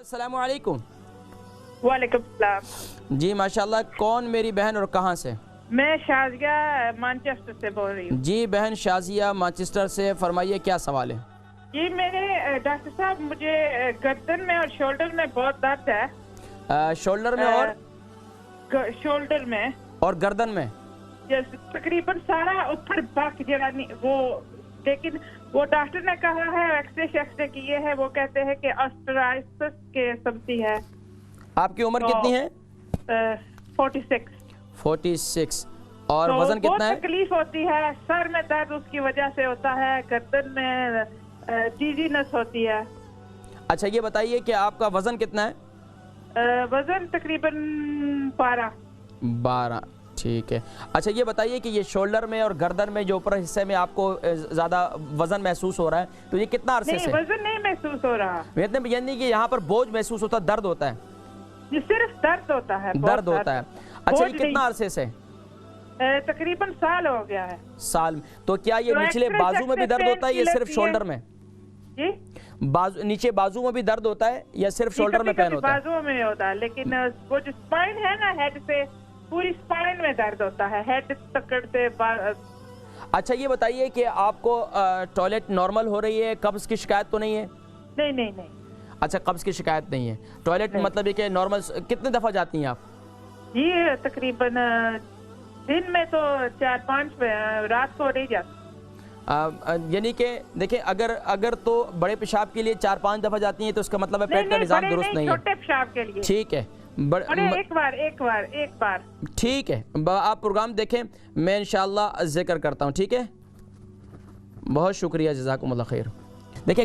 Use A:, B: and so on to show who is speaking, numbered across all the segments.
A: السلام علیکم۔
B: وعلیکم السلام۔
A: جی ماشاءاللہ، کون میری بہن اور کہاں سے؟
B: میں شازیہ مانچسٹر سے بول رہی ہوں۔
A: جی بہن شازیہ مانچسٹر سے، فرمائیے کیا سوال ہے؟
B: جی میرے ڈاکٹر صاحب، مجھے گردن میں اور شولڈر میں بہت درد ہے۔
A: شولڈر میں اور
B: شولڈر میں
A: اور گردن میں؟
B: تقریباً سارا اوپر باک جرانی وہ، لیکن وہ ڈاکٹر نے کہا ہے، ایکس رے کیے ہے، وہ کہتے ہیں کہ آسٹرائٹس کے سمتی ہے۔
A: آپ کی عمر کتنی ہے؟
B: 46۔
A: 46۔ اور وزن کتنا ہے؟
B: بہت تکلیف ہوتی ہے، سر میں درد اس کی وجہ سے ہوتا ہے، گردن میں ڈیزینس ہوتی ہے۔
A: اچھا یہ بتائیے کہ آپ کا وزن کتنا ہے؟
B: وزن تقریباً 12۔
A: ٹھیک ہے۔ اچھا یہ بتائیے کہ یہ شولڈر میں اور گردن میں جو اوپر حصے میں آپ کو زیادہ وزن محسوس ہو رہا ہے، تو یہ کتنا عرصے سے؟
B: نہیں، وزن نہیں محسوس ہو رہا۔
A: یعنی کہ یہاں پر بوجھ محسوس ہوتا ہے، درد ہوتا ہے؟
B: یہ صرف درد ہوتا ہے۔
A: درد ہوتا ہے۔ اچھا یہ کتنا عرصے سے؟
B: تقریباً سال ہو گیا ہے۔
A: سال۔ تو کیا یہ نچلے بازو میں بھی درد ہوتا ہے یا صرف شولڈر میں؟
B: جی
A: نیچے بازو میں بھی درد ہوتا ہے یا صرف شولڈر میں پین ہوتا ہے؟
B: بازو میں ہوتا ہے، لیکن وہ جو سپائن ہے نا، ہیڈ سے پوری سپائن میں درد ہوتا ہے، ہیڈ تکڑ سے۔
A: اچھا یہ بتائیے کہ آپ کو ٹوائلٹ نارمل ہو رہی ہے، قبض کی شکایت تو نہیں ہے؟
B: نہیں نہیں نہیں۔
A: اچھا قبض کی شکایت نہیں ہے، ٹوائلٹ مطلب یہ کہ نارمل کتنے دفعہ جاتی ہیں آپ؟
B: جی تقریباً دن میں تو 4-5، رات کو نہیں جاتی۔
A: یعنی کہ دیکھیں اگر تو بڑے پیشاب کے لیے 4-5 دفعہ جاتی ہیں تو اس کا مطلب ہے پیٹ کا نظام درست نہیں ہے۔
B: چھوٹے پیشاب کے لیے
A: ٹھیک ہے،
B: ایک بار۔
A: ٹھیک ہے، آپ پروگرام دیکھیں، میں انشاءاللہ ذکر کرتا ہوں، ٹھیک ہے؟ بہت شکریہ، جزاکم اللہ خیر۔ دیکھیں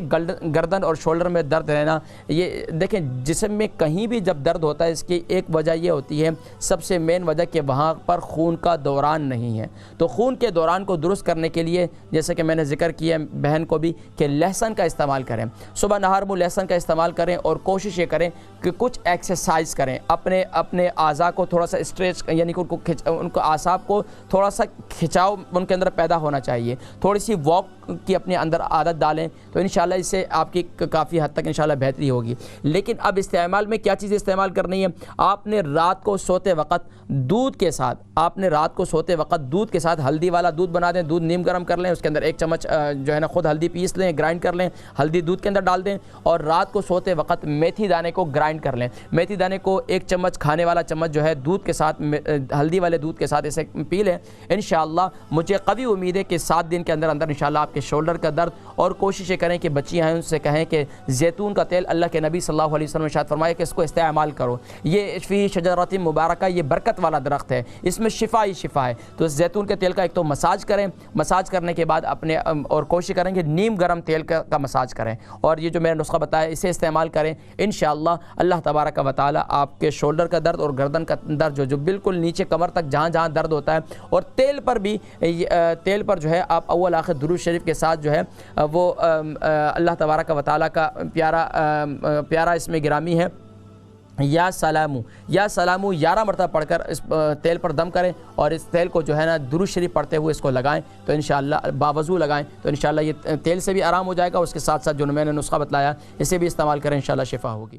A: گردن اور شولڈر میں درد رہنا، یہ دیکھیں جسم میں کہیں بھی جب درد ہوتا ہے، اس کی ایک وجہ یہ ہوتی ہے، سب سے مین وجہ کہ وہاں پر خون کا دوران نہیں ہے۔ تو خون کے دوران کو درست کرنے کے لیے، جیسے کہ میں نے ذکر کیا بہن کو بھی، کہ لہسن کا استعمال کریں، صبح نہار منہ لہسن کا استعمال کریں، اور کوشش یہ کریں کہ کچھ ایکسرسائز کریں، اپنے اعضاء کو تھوڑا سا اسٹریچ، یعنی کہ ان کو اعصاب کو تھوڑا سا کھچاؤ ان کے اندر پیدا ہونا چاہیے، تھوڑی سی واک کی اپنے اندر عادت ڈالیں، تو انشاءاللہ اس سے آپ کی کافی حد تک انشاءاللہ بہتری ہوگی۔ لیکن اب استعمال میں کیا چیز استعمال کرنی ہے؟ آپ نے رات کو سوتے وقت دودھ کے ساتھ ہلدی والا دودھ بنا دیں، دودھ نیم گرم کر لیں، اس کے اندر 1 چمچ جو ہے نا خود ہلدی پیس لیں، گرائنڈ کر لیں، ہلدی دودھ کے اندر ڈال دیں، اور رات کو سوتے وقت میتھی دانے کو گرائنڈ کر لیں، میتھی دانے کو 1 چمچ کھانے والا چمچ جو ہے دودھ کے ساتھ، ہلدی والے دودھ کے ساتھ اسے پی لیں۔ انشاءاللہ مجھے قوی امید ہے کہ 7 دن کے اندر انشاءاللہ آپ کے شولڈر کا درد، اور کوشش یہ کریں کہ بچیاں ہیں ان سے کہیں کہ زیتون کا تیل، اللہ کے نبی صلی اللہ علیہ وسلم نے ارشاد فرمایا کہ اس کو استعمال کرو، یہ فی شجرۃ مبارکہ، یہ برکت والا درخت ہے، اس میں شفا ہی شفا ہے۔ تو زیتون کے تیل کا ایک تو مساج کریں، مساج کرنے کے بعد اور کوشش کریں کہ نیم گرم تیل کا مساج کریں، اور یہ جو میں نے نسخہ بتایا اسے استعمال کریں، انشاءاللہ اللہ تبارک و تعالی آپ کے شولڈر کا درد اور گردن کا درد جو بالکل نیچے کمر تک جہاں جہاں درد ہوتا ہے، اور تیل پر بھی، تیل پر جو ہے آپ اول آخر درود شریف کے ساتھ جو ہے وہ اللہ تبارک و تعالی کا پیارا اس میں گرامی ہے، یا سلامو 11 مرتبہ پڑھ کر اس تیل پر دم کریں، اور اس تیل کو جو ہے نا درود شریف پڑھتے ہوئے اس کو لگائیں، تو انشاءاللہ باوضو لگائیں، تو انشاءاللہ یہ تیل سے بھی آرام ہو جائے گا، اس کے ساتھ ساتھ جو میں نے نسخہ بتلایا اسے بھی استعمال کریں، انشاءاللہ شفا ہوگی۔